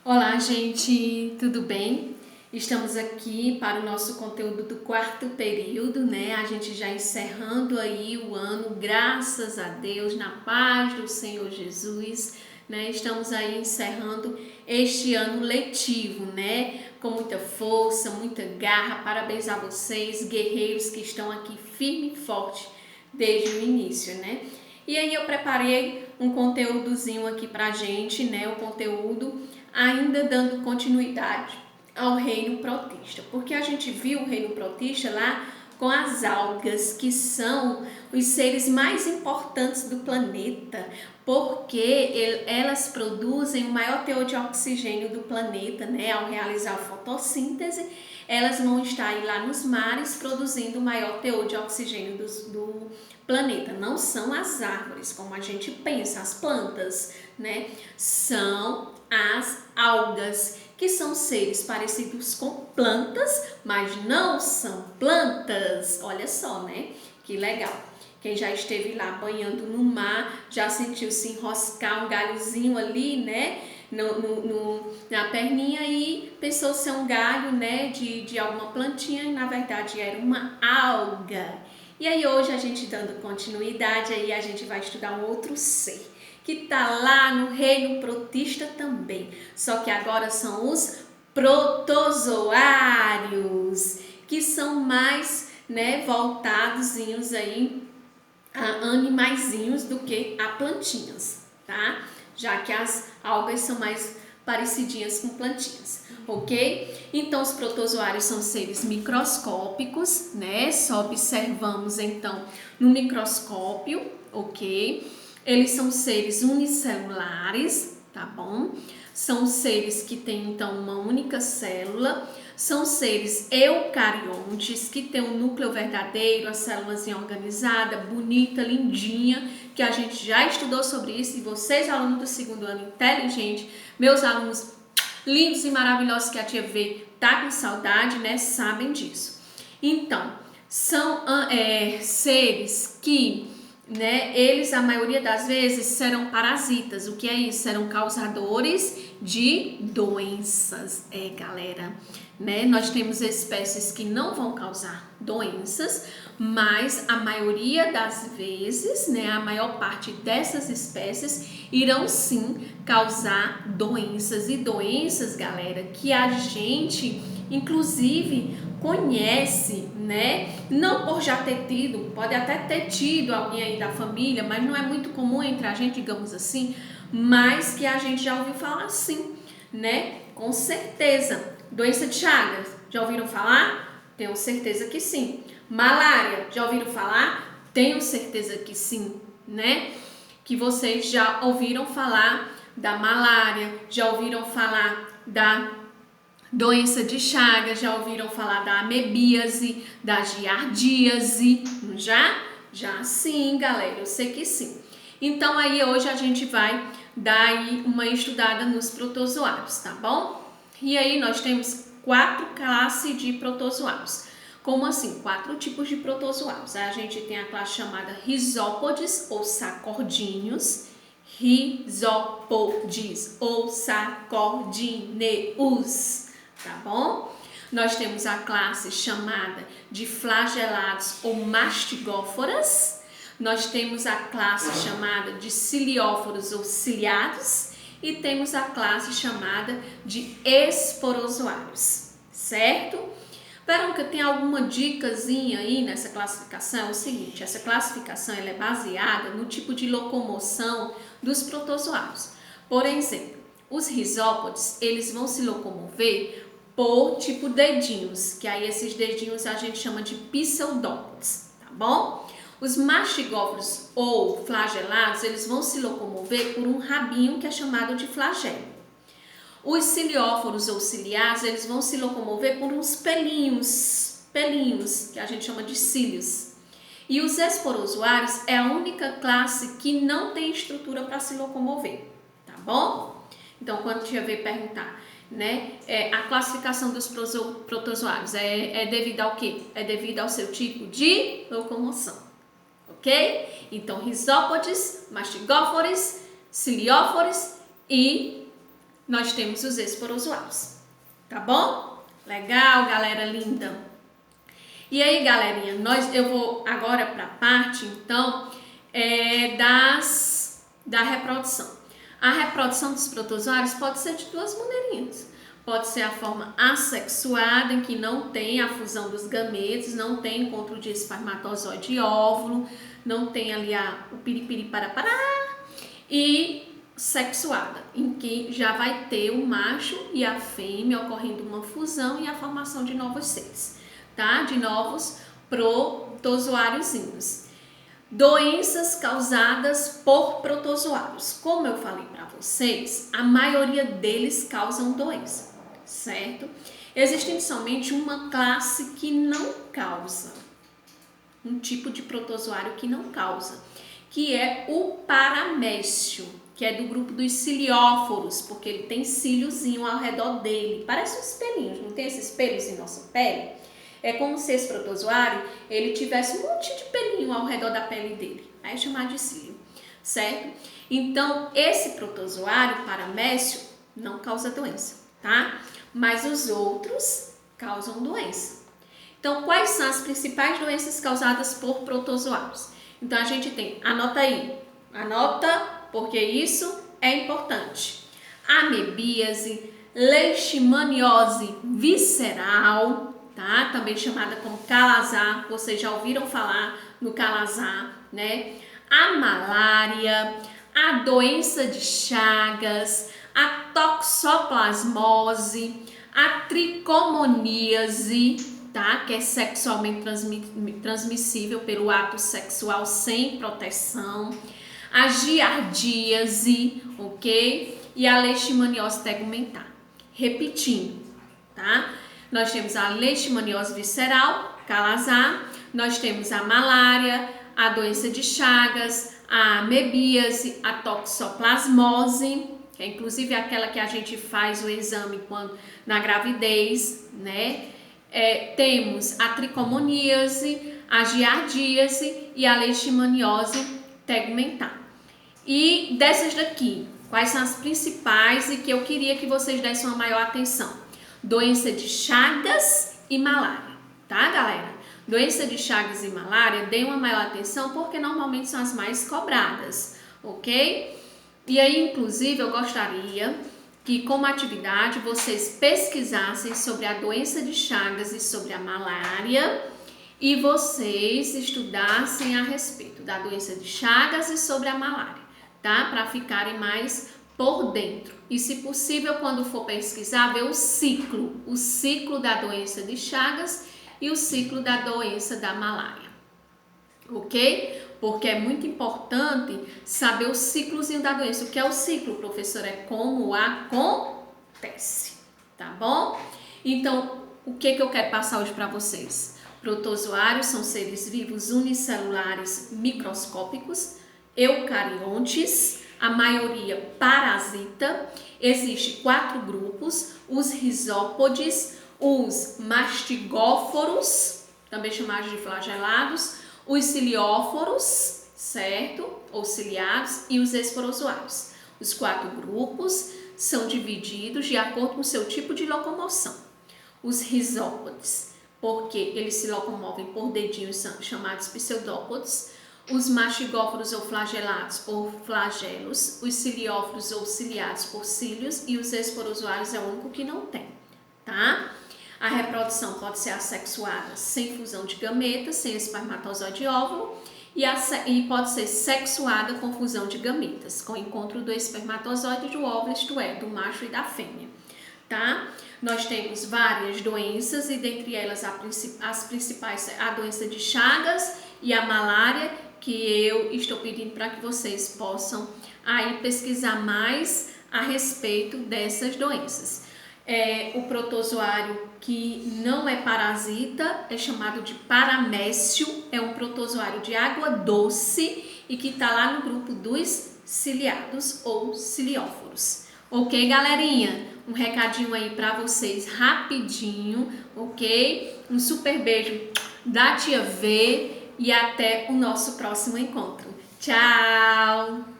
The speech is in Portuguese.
Olá, gente, tudo bem? Estamos aqui para o nosso conteúdo do quarto período, né? A gente já encerrando aí o ano, graças a Deus, na paz do Senhor Jesus, né? Estamos aí encerrando este ano letivo, né? Com muita força, muita garra. Parabéns a vocês, guerreiros que estão aqui firme e forte desde o início, né? E aí eu preparei um conteúdozinho aqui pra gente, né? O conteúdo ainda dando continuidade ao reino protista, porque a gente viu o reino protista lá com as algas, que são os seres mais importantes do planeta, porque elas produzem o maior teor de oxigênio do planeta, né? Ao realizar a fotossíntese, elas vão estar aí lá nos mares produzindo o maior teor de oxigênio do planeta. Não são as árvores, como a gente pensa, as plantas, né? São as algas, que são seres parecidos com plantas, mas não são plantas. Olha só, né? Que legal. Quem já esteve lá banhando no mar, já sentiu se enroscar um galhozinho ali, né? Na perninha e pensou ser um galho, né? De alguma plantinha e na verdade era uma alga. E aí hoje a gente dando continuidade, aí a gente vai estudar um outro ser que está lá no reino protista também, só que agora são os protozoários, que são mais, né, voltadozinhos aí a animaizinhos do que a plantinhas, tá? Já que as algas são mais parecidinhas com plantinhas, ok? Então os protozoários são seres microscópicos, né? Só observamos então no microscópio, ok? Eles são seres unicelulares, tá bom? São seres que têm então uma única célula. São seres eucariontes, que têm um núcleo verdadeiro, a célulazinha organizada, bonita, lindinha, que a gente já estudou sobre isso. E vocês, alunos do segundo ano inteligente, meus alunos lindos e maravilhosos que a tia V tá com saudade, né? Sabem disso. Então, são seres que, né, eles a maioria das vezes serão parasitas. O que é isso? Serão causadores de doenças, galera, né? Nós temos espécies que não vão causar doenças, mas a maioria das vezes, né, a maior parte dessas espécies irão sim causar doenças, e doenças, galera, que a gente inclusive conhece, né? Não por já ter tido, pode até ter tido alguém aí da família, mas não é muito comum entre a gente, digamos assim, mas que a gente já ouviu falar sim, né? Com certeza. Doença de Chagas, já ouviram falar? Tenho certeza que sim. Malária, já ouviram falar? Tenho certeza que sim, né? Que vocês já ouviram falar da malária, já ouviram falar da doença de Chagas, já ouviram falar da amebíase, da giardíase, já? Já sim, galera, eu sei que sim. Então aí hoje a gente vai dar aí uma estudada nos protozoários, tá bom? E aí nós temos 4 classes de protozoários. Como assim? 4 tipos de protozoários. A gente tem a classe chamada Rhizópodes ou sacordíneos, Rhizópodes ou sacordíneos, tá bom? Nós temos a classe chamada de flagelados ou mastigóforas. Nós temos a classe chamada de cilióforos ou ciliados. E temos a classe chamada de esporozoários, certo? Verônica, tem alguma dicasinha aí nessa classificação? É o seguinte, essa classificação ela é baseada no tipo de locomoção dos protozoários. Por exemplo, os risópodes, eles vão se locomover por tipo dedinhos, que aí esses dedinhos a gente chama de pseudópodes, tá bom? Os mastigóforos ou flagelados, eles vão se locomover por um rabinho que é chamado de flagelo. Os cilióforos ou ciliados, eles vão se locomover por uns pelinhos, que a gente chama de cílios. E os esporozoários é a única classe que não tem estrutura para se locomover, tá bom? Então, quando a gente ver perguntar, né, a classificação dos protozoários é devido ao quê? É devido ao seu tipo de locomoção. Ok? Então, risópodes, mastigóforos, cilióforos e nós temos os esporozoários. Tá bom? Legal, galera linda. E aí, galerinha, eu vou agora para a parte, então, da reprodução. A reprodução dos protozoários pode ser de duas maneirinhas. Pode ser a forma assexuada, em que não tem a fusão dos gametos, não tem encontro de espermatozoide e óvulo, não tem ali o piripiri parapará, e sexuada, em que já vai ter o macho e a fêmea ocorrendo uma fusão e a formação de novos seres, tá? De novos protozoáriozinhos. Doenças causadas por protozoários. Como eu falei para vocês, a maioria deles causam doença, certo? Existe somente uma classe que não causa, um tipo de protozoário que não causa, que é o paramécio, que é do grupo dos cilióforos, porque ele tem cíliozinho ao redor dele, parece uns pelinhos, não tem esses pelos em nossa pele? É como se esse protozoário, ele tivesse um monte de pelinho ao redor da pele dele, aí é chamado de cílio, certo? Então, esse protozoário paramécio não causa doença, tá? Mas os outros causam doença. Então, quais são as principais doenças causadas por protozoários? Então, a gente tem, anota aí, anota, porque isso é importante. Amebíase, leishmaniose visceral, tá? Também chamada como calazar, vocês já ouviram falar no calazar, né? A malária, a doença de Chagas, a toxoplasmose, a tricomoníase, tá? Que é sexualmente transmissível pelo ato sexual sem proteção, a giardíase, ok? E a leishmaniose tegumentar. Repetindo, tá? Nós temos a leishmaniose visceral, calazar, nós temos a malária, a doença de Chagas, a amebíase, a toxoplasmose, que é inclusive aquela que a gente faz o exame na gravidez, né? Temos a tricomoníase, a giardíase e a leishmaniose tegumentar. E dessas daqui, quais são as principais e que eu queria que vocês dessem uma maior atenção? Doença de Chagas e malária, tá, galera? Doença de Chagas e malária, dê uma maior atenção porque normalmente são as mais cobradas, ok? E aí, inclusive, eu gostaria que, como atividade, vocês pesquisassem sobre a doença de Chagas e sobre a malária e vocês estudassem a respeito da doença de Chagas e sobre a malária, tá? Para ficarem mais por dentro. E, se possível, quando for pesquisar, ver o ciclo da doença de Chagas e o ciclo da doença da malária, ok? Porque é muito importante saber o ciclozinho da doença. O que é o ciclo, professor? É como acontece, tá bom? Então, o que eu quero passar hoje para vocês? Protozoários são seres vivos unicelulares microscópicos, eucariontes, a maioria parasita. Existem 4 grupos: os rizópodes, os mastigóforos, também chamados de flagelados, os cilióforos, certo? Ou ciliados, e os esporozoários. Os 4 grupos são divididos de acordo com o seu tipo de locomoção. Os rizópodes, porque eles se locomovem por dedinhos chamados pseudópodes. Os mastigóforos ou flagelados por flagelos, os cilióforos ou ciliados por cílios, e os esporozoários é o único que não tem, tá? A reprodução pode ser assexuada sem fusão de gametas, sem espermatozoide e óvulo, e pode ser sexuada com fusão de gametas, com encontro do espermatozoide e do óvulo, isto é, do macho e da fêmea, tá? Nós temos várias doenças e dentre elas as principais, a doença de Chagas e a malária, que eu estou pedindo para que vocês possam aí pesquisar mais a respeito dessas doenças. O protozoário que não é parasita é chamado de paramécio, é um protozoário de água doce e que está lá no grupo dos ciliados ou cilióforos. Ok, galerinha? Um recadinho aí para vocês rapidinho, ok? Um super beijo da tia V e até o nosso próximo encontro. Tchau!